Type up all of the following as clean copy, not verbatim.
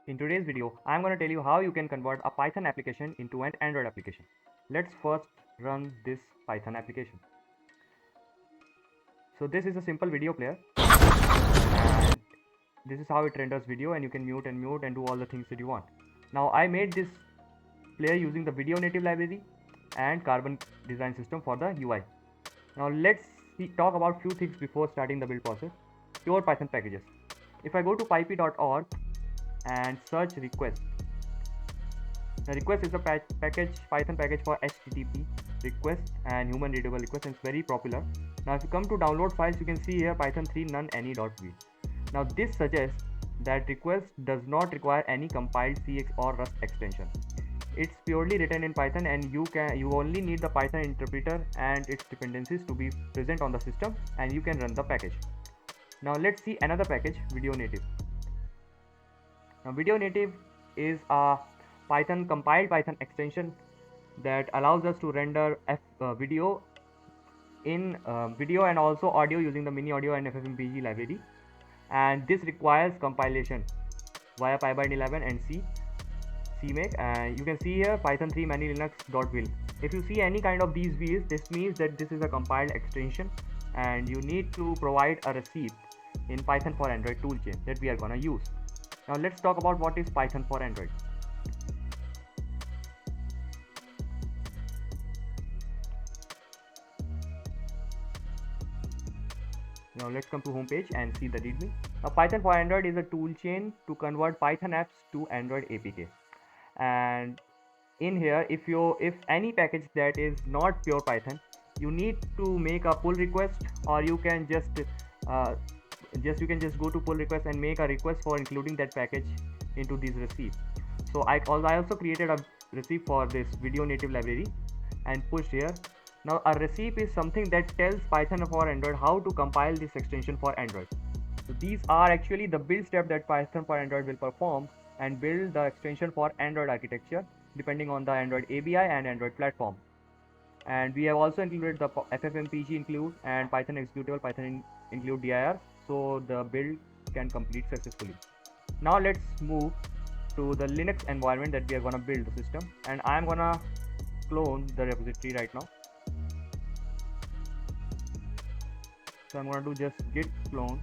In today's video, I'm going to tell you how you can convert a Python application into an Android application. Let's first run this Python application. So this is a simple video player, and this is how it renders video, and you can mute and do all the things that you want. Now I made this player using the video native library and Carbon design system for the UI. Now let's talk about few things before starting the build process. Pure Python packages. If I go to pypy.org and search request. The request is a Python package for HTTP request and human readable request, and it's very popular. Now if you come to download files, you can see here python 3 none any.v. Now this suggests that request does not require any compiled CX or Rust extension. It's purely written in Python, and you only need the Python interpreter and its dependencies to be present on the system, and you can run the package. Now let's see another package, video native. Now video native is a compiled Python extension that allows us to render video and also audio using the mini audio and FFmpeg library, and this requires compilation via pybind11 and CMake. And you can see here python 3 many-linux.will. If you see any kind of these v's, this means that this is a compiled extension, and you need to provide a receipt in Python for Android toolchain that we are gonna use. Now let's talk about what is Python for Android. Now let's come to home page and see the readme. Now Python for Android is a toolchain to convert Python apps to Android APK. And in here, if any package that is not pure Python, you need to make a pull request, or you can just go to pull request and make a request for including that package into these receipts. So I also created a receipt for this video native library and pushed here. Now a receipt is something that tells Python for Android how to compile this extension for Android. So these are actually the build step that Python for Android will perform and build the extension for Android architecture depending on the Android ABI and Android platform. And we have also included the FFmpeg include and Python executable Python include dir, so the build can complete successfully. Now let's move to the Linux environment that we are gonna build the system, and I am gonna clone the repository right now. So I'm gonna do just git clone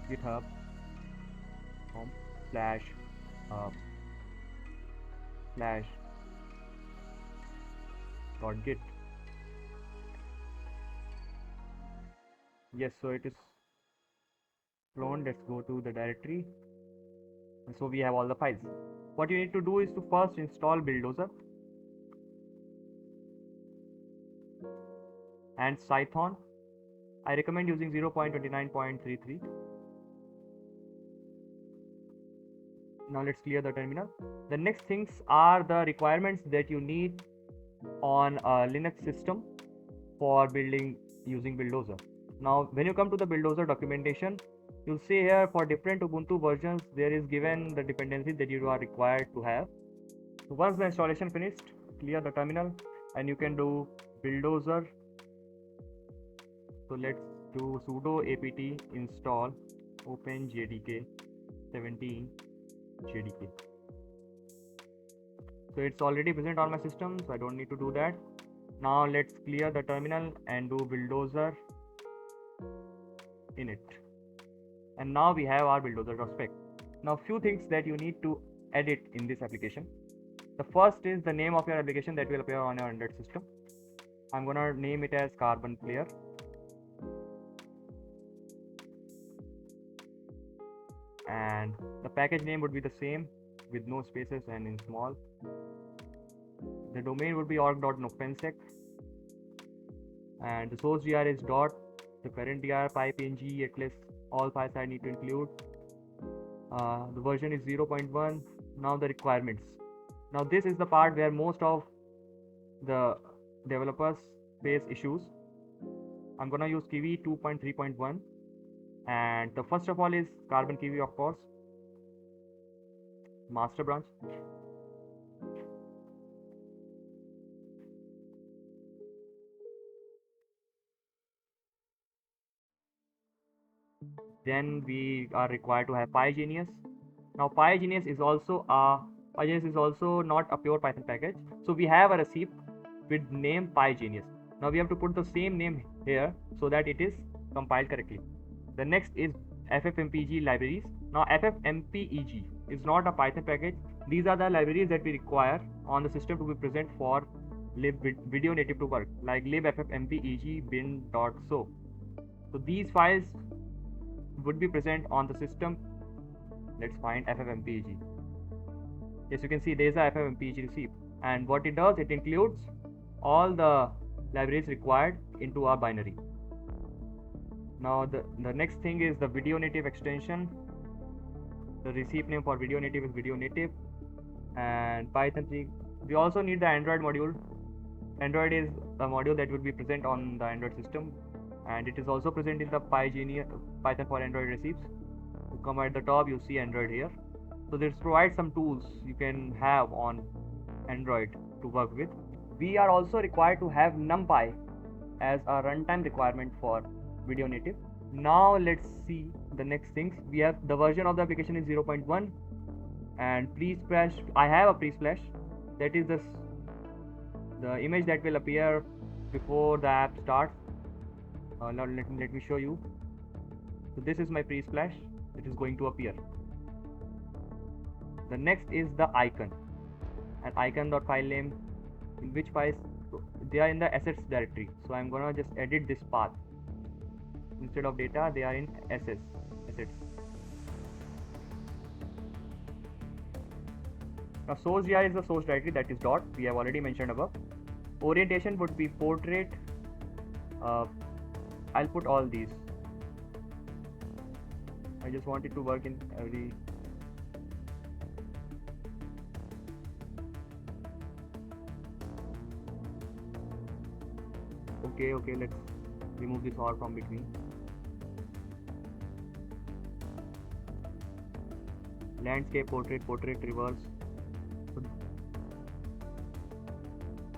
github slash .git. Yes, so it is cloned. Let's go to the directory. And so we have all the files. What you need to do is to first install buildozer and Python. I recommend using 0.29.33. Now let's clear the terminal. The next things are the requirements that you need on a Linux system for building using buildozer. Now when you come to the buildozer documentation, you'll see here for different Ubuntu versions there is given the dependencies that you are required to have. So once the installation finished, clear the terminal and you can do buildozer. So let's do sudo apt install openjdk 17 JDK. So it's already present on my system, so I don't need to do that. Now let's clear the terminal and do buildozer init. And now we have our buildozer.spec. Now few things that you need to edit in this application. The first is the name of your application that will appear on your Android system. I'm gonna name it as Carbon Player. And the package name would be the same with no spaces and in small. The domain would be org.nopensec, and the source dir is dot, the parent dir, pypng, atlas, all files I need to include. The version is 0.1. Now the requirements. Now this is the part where most of the developers face issues. I'm gonna use Kivy 2.3.1. And the first of all is Carbon Kivy, of course, master branch. Then we are required to have PyGenius. Now PyGenius is also not a pure Python package. So we have a receipt with name PyGenius. Now we have to put the same name here so that it is compiled correctly. The next is FFmpeg libraries. Now FFmpeg is not a Python package. These are the libraries that we require on the system to be present for video native to work, like libffmpeg bin.so. So these files would be present on the system. Let's find FFmpeg. Yes, you can see there is a FFmpeg receipt, and what it does, it includes all the libraries required into our binary. Now the next thing is the video native extension. The receipt name for video native is video native, and Python 3. We also need the Android module. Android is a module that would be present on the Android system, and it is also present in the Python for Android receipts. You come at the top, you see Android here. So this provides some tools you can have on Android to work with. We are also required to have NumPy as a runtime requirement for video native. Now let's see the next things. We have the version of the application is 0.1, and pre-splash. I have a pre-splash. That is the image that will appear before the app starts. Now let me show you. So this is my pre-splash. It is going to appear. The next is the icon, and icon.file name, in which files they are in the assets directory. So I'm gonna just edit this path. Instead of data, they are in assets. Now source.dir is the source directory, that is dot. We have already mentioned above. Orientation would be portrait. I'll put all these. I just want it to work in every. Okay, let's remove this or from between. Landscape, portrait, reverse. So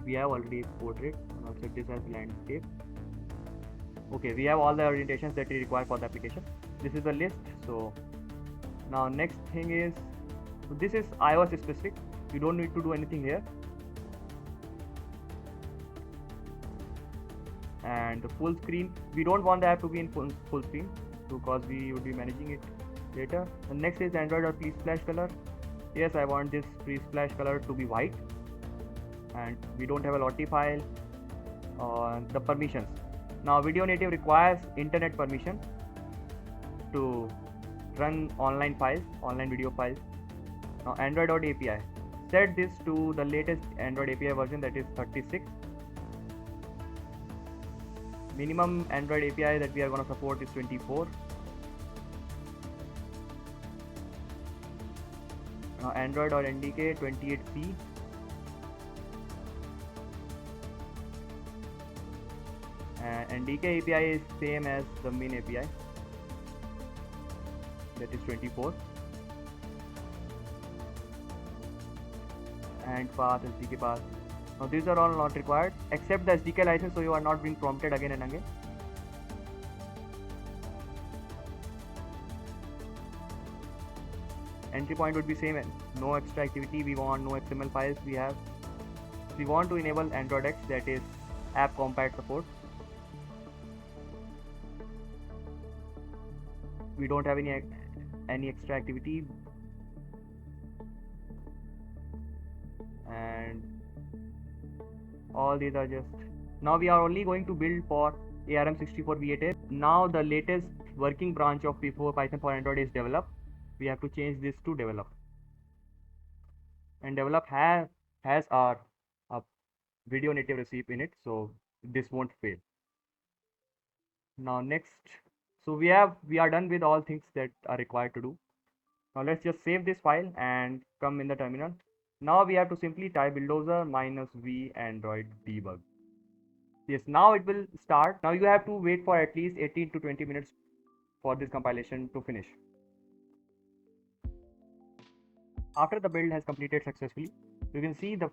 we have already portrait. Now set this as landscape. Okay, we have all the orientations that we require for the application. This is the list. So now next thing is, so this is iOS specific. You don't need to do anything here. And the full screen, we don't want the app to be in full screen because we would be managing it later. The next is Android.pre-splash color. Yes, I want this pre-splash color to be white, and we don't have a lottie file. The permissions. Now video native requires internet permission to run online video files. Now Android.api, set this to the latest Android API version, that is 36. Minimum Android API that we are going to support is 24. Now Android.ndk 28c. And ndk API is same as the main API, that is 24. And path, SDK path. Now these are all not required except the SDK license, so you are not being prompted again and again. Entry point would be same, no extra activity. We want no XML files. We want to enable Android X, that is app compat support. We don't have any extra activity, and all these are just. Now we are only going to build for ARM64 V8. Now the latest working branch of Python for Android is develop. We have to change this to develop, and develop has our video native receipt in it, so this won't fail. Now next, so we are done with all things that are required to do. Now let's just save this file and come in the terminal. Now we have to simply type buildozer -v android debug. Yes, now it will start. Now you have to wait for at least 18 to 20 minutes for this compilation to finish. After the build has completed successfully, you can see the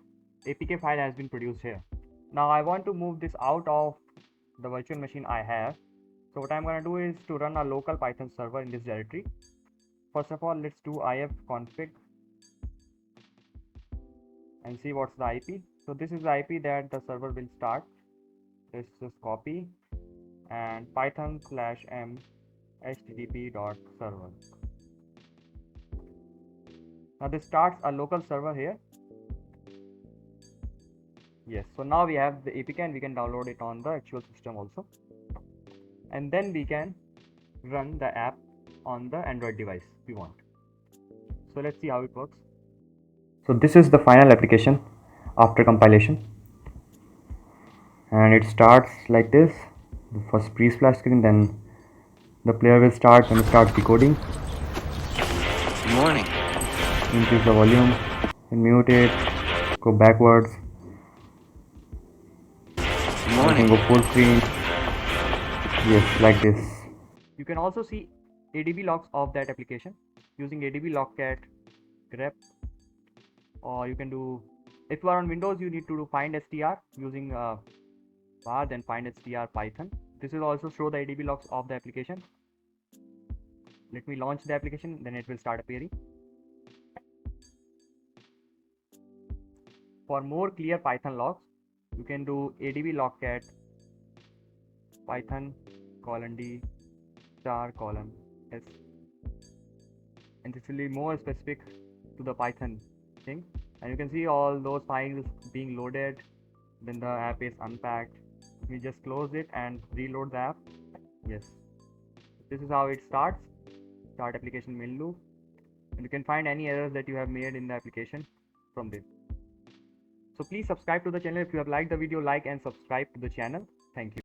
APK file has been produced here. Now I want to move this out of the virtual machine I have So what I'm gonna do is to run a local Python server in this directory. First of all, let's do ifconfig and see what's the IP. So this is the IP that the server will start. Let's just copy and python/m http.server. Now this starts a local server here. Yes, so now we have the APK and we can download it on the actual system also. And then we can run the app on the Android device we want. So let's see how it works. So this is the final application after compilation. And it starts like this. The first pre-splash screen, then the player will start and start decoding. Good morning. Increase the volume and mute it, go backwards. Good You morning. can go full screen. Yes, like this. You can also see ADB logs of that application using ADB logcat grep, or you can do, if you are on Windows, you need to do find str using var, then find str python. This will also show the ADB logs of the application. Let me launch the application, then it will start appearing. For more clear Python logs, you can do ADB logcat python :d *:s, and this will be more specific to the Python thing. And you can see all those files being loaded. Then the app is unpacked. We just close it and reload the app. Yes, this is how it starts. Start application main loop, and you can find any errors that you have made in the application from this. So please subscribe to the channel. If you have liked the video, like and subscribe to the channel. Thank you.